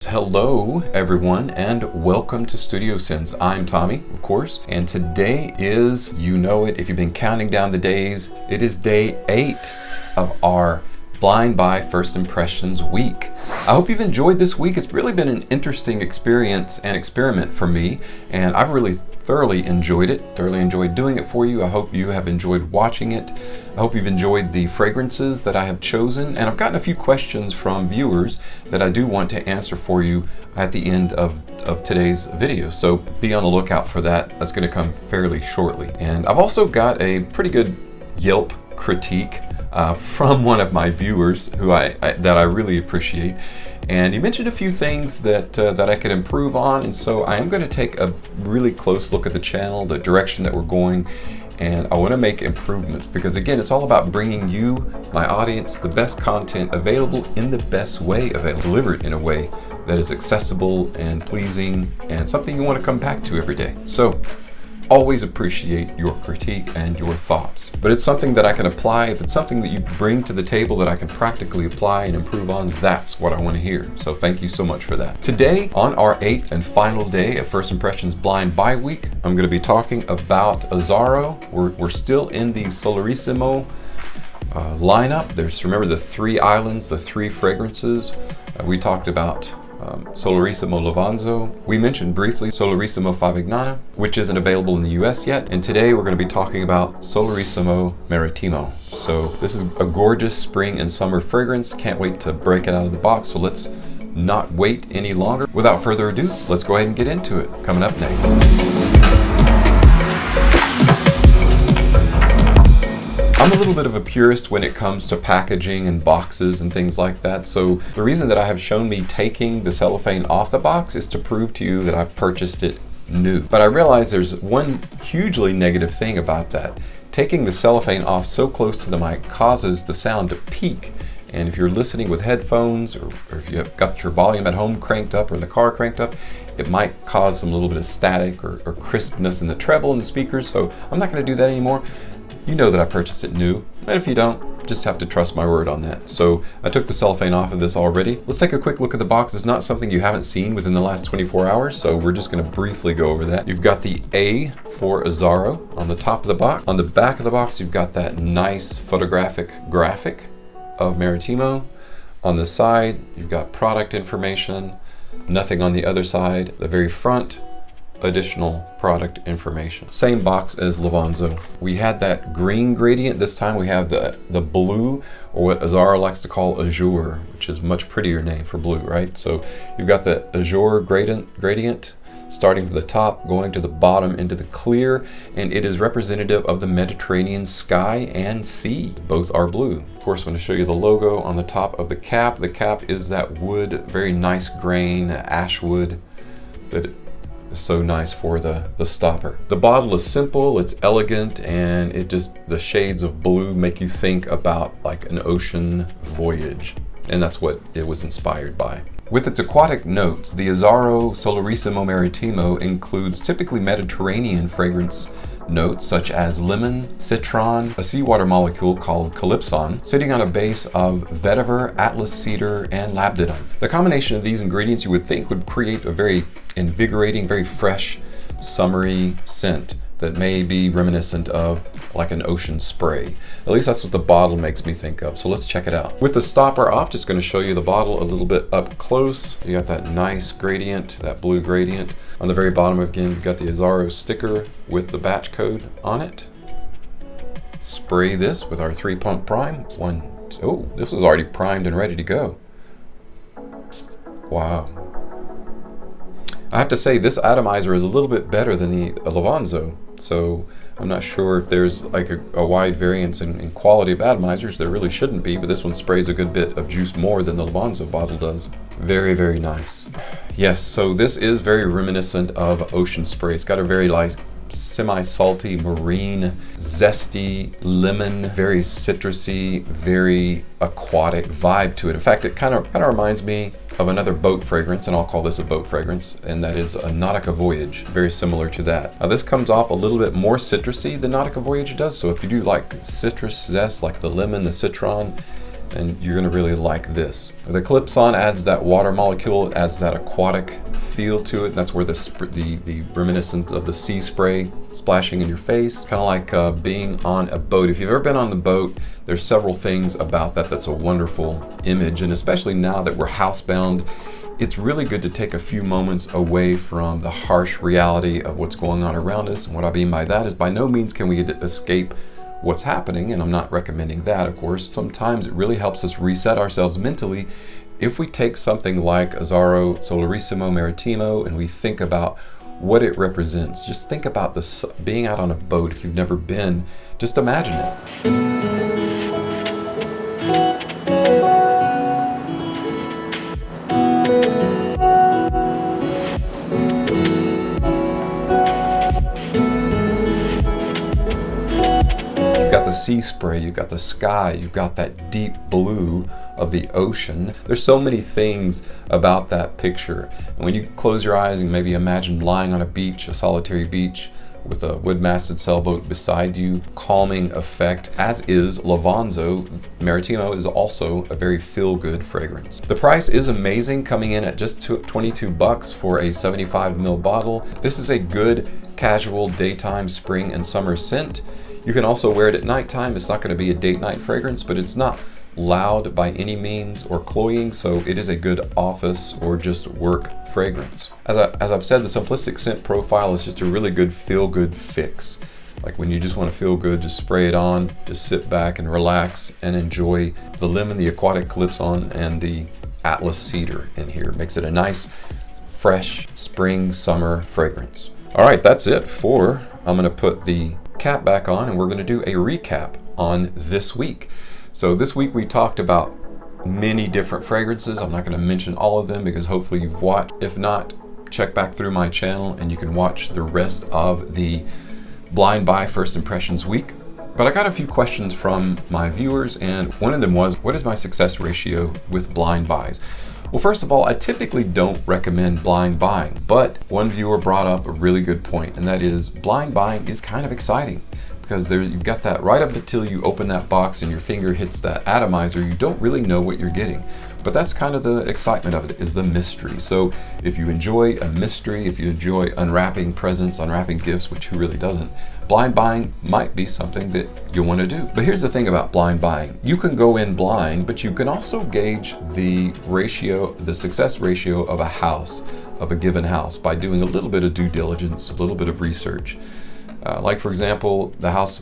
Hello everyone and welcome to Studio Sense. I'm Tommy, of course, and today is, you know it, if you've been counting down the days, it is day 8 of our Blind Buy First Impressions week. I hope you've enjoyed this week. It's really been an interesting experience and experiment for me, and I've really thoroughly enjoyed it, thoroughly enjoyed doing it for you. I hope you have enjoyed watching it. I hope you've enjoyed the fragrances that I have chosen, and I've gotten a few questions from viewers that I do want to answer for you at the end of today's video. So be on the lookout for that. That's going to come fairly shortly. And I've also got a pretty good Yelp critique from one of my viewers who that I really appreciate. And he mentioned a few things that I could improve on, and so I am going to take a really close look at the channel, the direction that we're going, and I want to make improvements because, again, it's all about bringing you, my audience, the best content available in the best way available, delivered in a way that is accessible and pleasing and something you want to come back to every day. So always appreciate your critique and your thoughts. But it's something that I can apply. If it's something that you bring to the table that I can practically apply and improve on, that's what I want to hear. So thank you so much for that. Today, on our 8th and final day of First Impressions Blind Buy Week, I'm going to be talking about Azzaro. We're still in the Solarissimo lineup. Remember the 3 islands, the 3 fragrances. We talked about Solarissimo Lavanzo. We mentioned briefly Solarissimo Favignana, which isn't available in the US yet. And today we're going to be talking about Solarissimo Marettimo. So this is a gorgeous spring and summer fragrance. Can't wait to break it out of the box. So let's not wait any longer. Without further ado, let's go ahead and get into it. Coming up next. I'm a little bit of a purist when it comes to packaging and boxes and things like that. So the reason that I have shown me taking the cellophane off the box is to prove to you that I've purchased it new. But I realize there's one hugely negative thing about that. Taking the cellophane off so close to the mic causes the sound to peak. And if you're listening with headphones or if you have got your volume at home cranked up or in the car cranked up, it might cause some little bit of static or crispness in the treble in the speakers. So I'm not going to do that anymore. You know that I purchased it new, and if you don't, just have to trust my word on that. So I took the cellophane off of this already. Let's take a quick look at the box. It's not something you haven't seen within the last 24 hours, so we're just going to briefly go over that. You've got the A for Azzaro on the top of the box. On the back of the box, you've got that nice photographic graphic of Marettimo. On the side, you've got product information. Nothing on the other side. The very front, additional product information. Same box as Lavanzo. We had that green gradient. This time we have the blue, or what Azzaro likes to call azure, which is a much prettier name for blue, right? So you've got the azure gradient starting from the top, going to the bottom into the clear, and it is representative of the Mediterranean sky and sea. Both are blue. Of course, I'm going to show you the logo on the top of the cap. The cap is that wood, very nice grain, ash wood, that is so nice for the stopper. The bottle is simple, it's elegant, and the shades of blue make you think about like an ocean voyage. And that's what it was inspired by. With its aquatic notes, the Azzaro Solarissimo Marettimo includes typically Mediterranean fragrance notes such as lemon, citron, a seawater molecule called calypson, sitting on a base of vetiver, atlas cedar, and labdanum. The combination of these ingredients you would think would create a very invigorating, very fresh, summery scent that may be reminiscent of like an ocean spray. At least that's what the bottle makes me think of. So let's check it out. With the stopper off, just going to show you the bottle a little bit up close. You got that nice gradient, that blue gradient. On the very bottom, again, you've got the Azzaro sticker with the batch code on it. Spray this with our 3-pump prime. Oh, this was already primed and ready to go. Wow. I have to say this atomizer is a little bit better than the Lavanzo, so I'm not sure if there's like a wide variance in quality of atomizers. There really shouldn't be, but this one sprays a good bit of juice more than the Lavanzo bottle does. Very, very nice. Yes, so this is very reminiscent of ocean spray. It's got a very nice semi-salty, marine, zesty, lemon, very citrusy, very aquatic vibe to it. In fact, it kind of reminds me of another boat fragrance, and I'll call this a boat fragrance, and that is a Nautica Voyage, very similar to that. Now this comes off a little bit more citrusy than Nautica Voyage does, so if you do like citrus zest, like the lemon, the citron, and you're gonna really like this. The clips-on adds that water molecule, it adds that aquatic feel to it. That's where the reminiscent of the sea spray splashing in your face, kind of like being on a boat. If you've ever been on the boat, there's several things about that that's a wonderful image, and especially now that we're housebound, it's really good to take a few moments away from the harsh reality of what's going on around us. And what I mean by that is by no means can we escape what's happening, and I'm not recommending that, of course. Sometimes it really helps us reset ourselves mentally if we take something like Azzaro Solarissimo Marettimo and we think about what it represents. Just think about this, being out on a boat. If you've never been, just imagine it. You've got the sea spray, you've got the sky, you've got that deep blue of the ocean. There's so many things about that picture. And when you close your eyes and maybe imagine lying on a beach, a solitary beach, with a wood-masted sailboat beside you, calming effect, as is Lavonzo. Marettimo is also a very feel-good fragrance. The price is amazing, coming in at just 22 bucks for a 75 ml bottle. This is a good casual daytime spring and summer scent. You can also wear it at nighttime. It's not going to be a date-night fragrance, but it's not loud by any means or cloying, so it is a good office or just work fragrance. As I've said, the simplistic scent profile is just a really good feel-good fix. Like when you just want to feel good, just spray it on, just sit back and relax and enjoy the lemon, the aquatic clips-on, and the Atlas cedar in here. Makes it a nice, fresh spring, summer fragrance. All right, that's it for, I'm going to put the cap back on and we're going to do a recap on this week. So this week we talked about many different fragrances. I'm not going to mention all of them because hopefully you've watched. If not, check back through my channel and you can watch the rest of the Blind Buy First Impressions week. But I got a few questions from my viewers, and one of them was, what is my success ratio with blind buys? Well, first of all, I typically don't recommend blind buying, but one viewer brought up a really good point, and that is blind buying is kind of exciting because you've got that right up until you open that box and your finger hits that atomizer, you don't really know what you're getting. But that's kind of the excitement of it, is the mystery. So if you enjoy a mystery, if you enjoy unwrapping presents, unwrapping gifts, which who really doesn't, blind buying might be something that you'll want to do. But here's the thing about blind buying. You can go in blind, but you can also gauge the ratio, the success ratio of a house, of a given house, by doing a little bit of due diligence, a little bit of research. Like for example, the house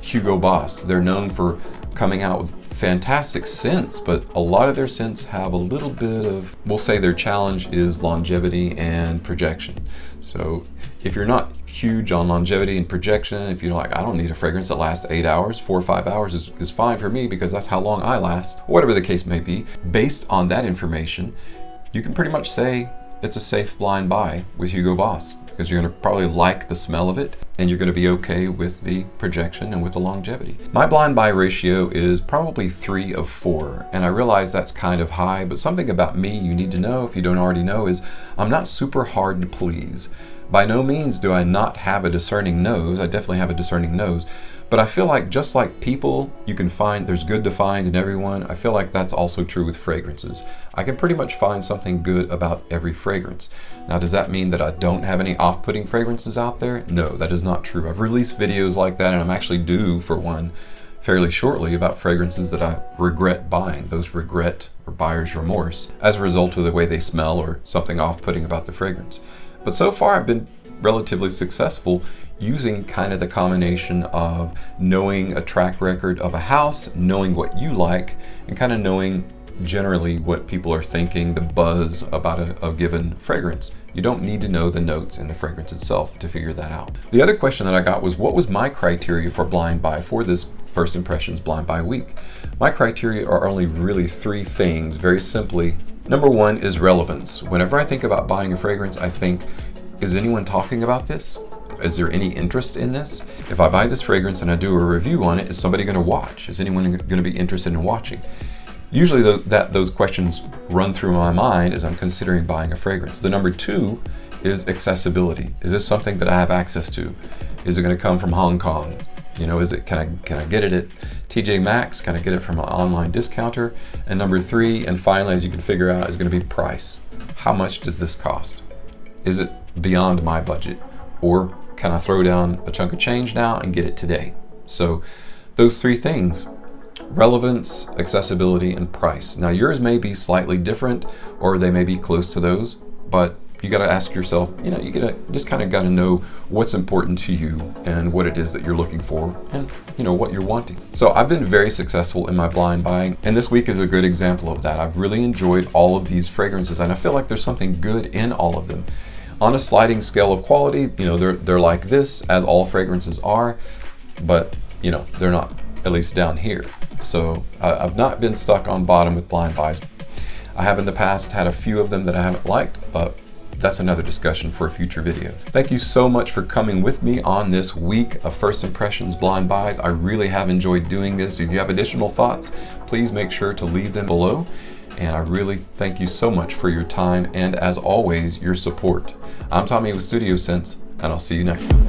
Hugo Boss, they're known for coming out with fantastic scents, but a lot of their scents have a little bit of, we'll say their challenge is longevity and projection. So if you're not huge on longevity and projection, if you're like, I don't need a fragrance that lasts 8 hours, 4 or 5 hours is fine for me because that's how long I last, whatever the case may be, based on that information, you can pretty much say it's a safe blind buy with Hugo Boss, because you're going to probably like the smell of it and you're going to be okay with the projection and with the longevity. My blind buy ratio is probably 3 of 4, and I realize that's kind of high, but something about me you need to know, if you don't already know, is I'm not super hard to please. By no means do I not have a discerning nose. I definitely have a discerning nose, but I feel like just like people, you can find, there's good to find in everyone. I feel like that's also true with fragrances. I can pretty much find something good about every fragrance. Now, does that mean that I don't have any off-putting fragrances out there? No, that is not true. I've released videos like that, and I'm actually due for one fairly shortly about fragrances that I regret buying, those regret or buyer's remorse, as a result of the way they smell or something off-putting about the fragrance. But so far, I've been relatively successful using kind of the combination of knowing a track record of a house, knowing what you like, and kind of knowing generally what people are thinking, the buzz about a given fragrance. You don't need to know the notes in the fragrance itself to figure that out. The other question that I got was, what was my criteria for blind buy for this First Impressions Blind Buy week? My criteria are only really 3 things, very simply. Number 1 is relevance. Whenever I think about buying a fragrance, I think, is anyone talking about this? Is there any interest in this? If I buy this fragrance and I do a review on it, is somebody going to watch? Is anyone going to be interested in watching? Usually those questions run through my mind as I'm considering buying a fragrance. The number 2 is accessibility. Is this something that I have access to? Is it going to come from Hong Kong? You know, can I get it at TJ Maxx? Can I get it from an online discounter? And number 3, and finally, as you can figure out, is going to be price. How much does this cost? Is it beyond my budget? Or can I throw down a chunk of change now and get it today? So those 3 things: relevance, accessibility, and price. Now yours may be slightly different, or they may be close to those, but you got to ask yourself, you know, you just kind of got to know what's important to you and what it is that you're looking for, and you know what you're wanting. So I've been very successful in my blind buying, and this week is a good example of that. I've really enjoyed all of these fragrances, and I feel like there's something good in all of them. On a sliding scale of quality, you know, they're like this, as all fragrances are, but you know, they're not, at least down here. So I've not been stuck on bottom with blind buys. I have in the past had a few of them that I haven't liked, but that's another discussion for a future video. Thank you so much for coming with me on this week of First Impressions blind buys. I really have enjoyed doing this. If you have additional thoughts, please make sure to leave them below. And I really thank you so much for your time and, as always, your support. I'm Tommy with Studio Sense, and I'll see you next time.